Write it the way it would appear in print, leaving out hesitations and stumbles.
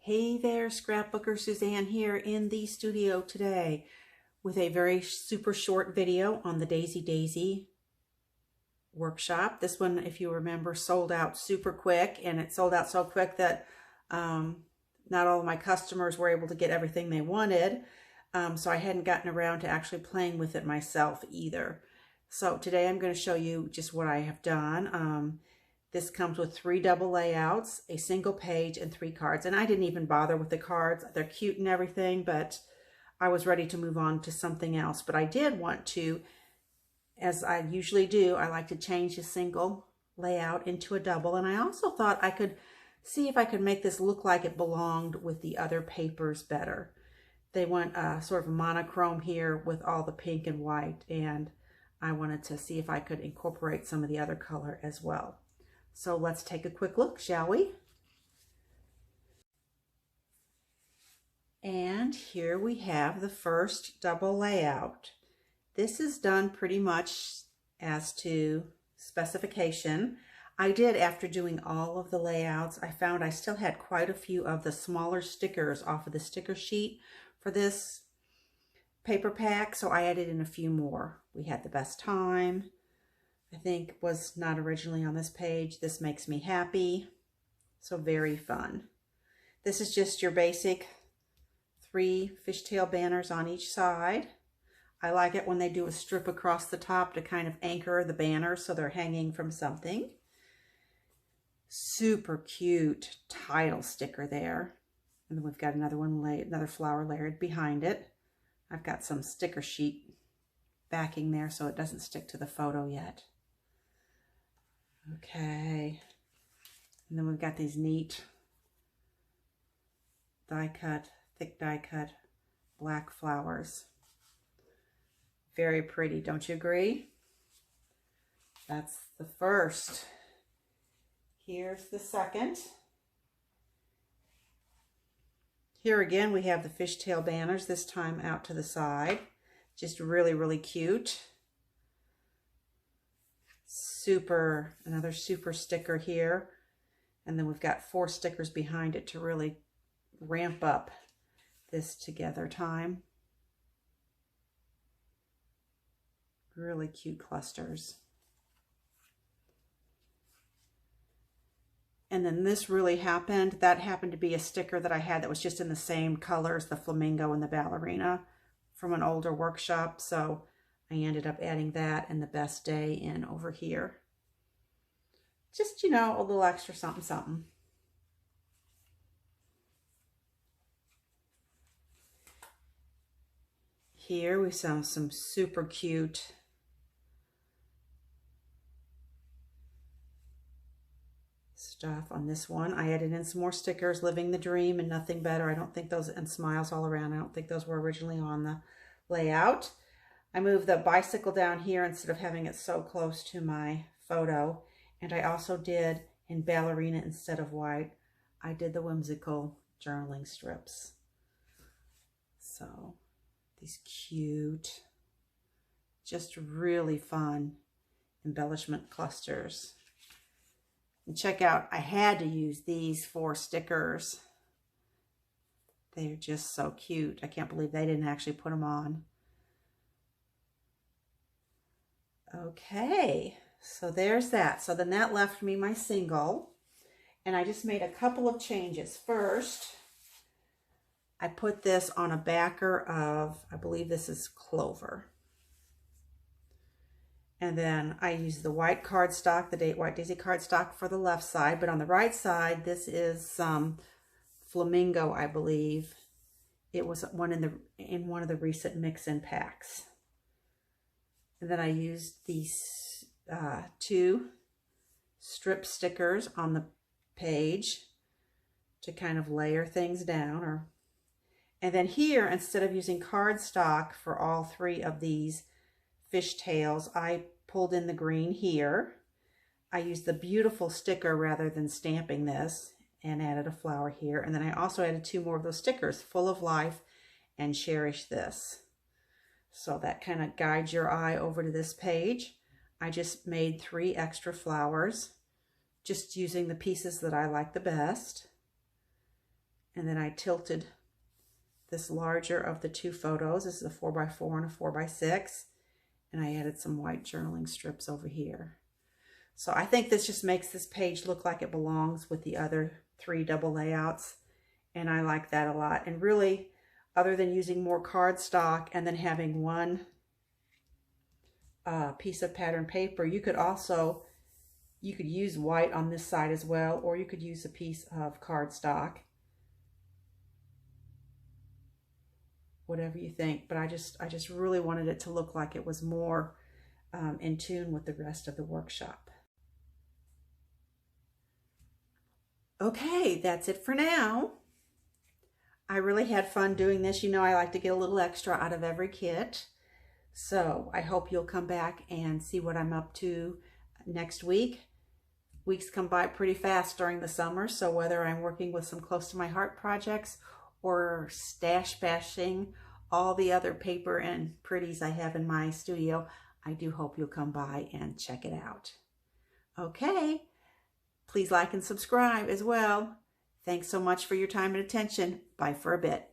Hey there, Scrapbooker Suzanne here in the studio today with a very super short video on the Daisy Daisy workshop. This one, if you remember, sold out super quick, and it sold out so quick that not all of my customers were able to get everything they wanted. So I hadn't gotten around to actually playing with it myself either. So today I'm going to show you just what I have done. This comes with 3 double layouts, a single page, and 3 cards. And I didn't even bother with the cards. They're cute and everything, but I was ready to move on to something else. But I did want to, as I usually do, I like to change a single layout into a double. And I also thought I could see if I could make this look like it belonged with the other papers better. They want sort of a monochrome here with all the pink and white, and I wanted to see if I could incorporate some of the other color as well. So let's take a quick look, shall we? And here we have the first double layout. This is done pretty much as to specification. I did, after doing all of the layouts, I found I still had quite a few of the smaller stickers off of the sticker sheet for this paper pack, so I added in a few more. We had the best time, I think, was not originally on this page. This makes me happy. So very fun. This is just your basic 3 fishtail banners on each side. I like it when they do a strip across the top to kind of anchor the banner so they're hanging from something. Super cute title sticker there. And then we've got another one, another flower layered behind it. I've got some sticker sheet backing there so it doesn't stick to the photo yet. Okay, and then we've got these neat die cut, thick die cut black flowers. Very pretty, don't you agree? That's the first. Here's the second. Here again we have the fishtail banners, this time out to the side. Just really, really cute. Another super sticker here. And then we've got 4 stickers behind it to really ramp up this together time. Really cute clusters. And then this really happened. That happened to be a sticker that I had that was just in the same colors, the flamingo and the ballerina, from an older workshop. So I ended up adding that and the best day in over here. Just, you know, a little extra something, something. Here we saw some super cute stuff on this one. I added in some more stickers, Living the Dream and Nothing Better. I don't think those, and smiles all around. I don't think those were originally on the layout. I moved the bicycle down here instead of having it so close to my photo. And I also did, in ballerina instead of white, I did the whimsical journaling strips. So these cute, just really fun embellishment clusters. And check out, I had to use these 4 stickers. They're just so cute. I can't believe they didn't actually put them on. Okay, so there's that. So then that left me my single, and I just made a couple of changes. First, I put this on a backer of, I believe this is Clover. And then I used the white cardstock, the White Daisy cardstock for the left side, but on the right side, this is some Flamingo, I believe. It was one in one of the recent mix-in packs. And then I used these 2 strip stickers on the page to kind of layer things down. And then here, instead of using cardstock for all 3 of these fishtails, I pulled in the green here. I used the beautiful sticker rather than stamping this, and added a flower here. And then I also added 2 more of those stickers, Full of Life and Cherish This. So that kind of guides your eye over to this page. I just made 3 extra flowers, just using the pieces that I like the best. And then I tilted this larger of the 2 photos. This is a 4x4 and a 4x6. And I added some white journaling strips over here. So I think this just makes this page look like it belongs with the other 3 double layouts. And I like that a lot. And really, other than using more cardstock and then having one piece of pattern paper, you could use white on this side as well, or you could use a piece of cardstock. Whatever you think, but I just really wanted it to look like it was more in tune with the rest of the workshop. Okay, that's it for now. I really had fun doing this. You know, I like to get a little extra out of every kit. So I hope you'll come back and see what I'm up to next week. Weeks come by pretty fast during the summer, so whether I'm working with some close to my heart projects or stash bashing all the other paper and pretties I have in my studio, I do hope you'll come by and check it out. Okay, please like and subscribe as well. Thanks so much for your time and attention. Bye for a bit.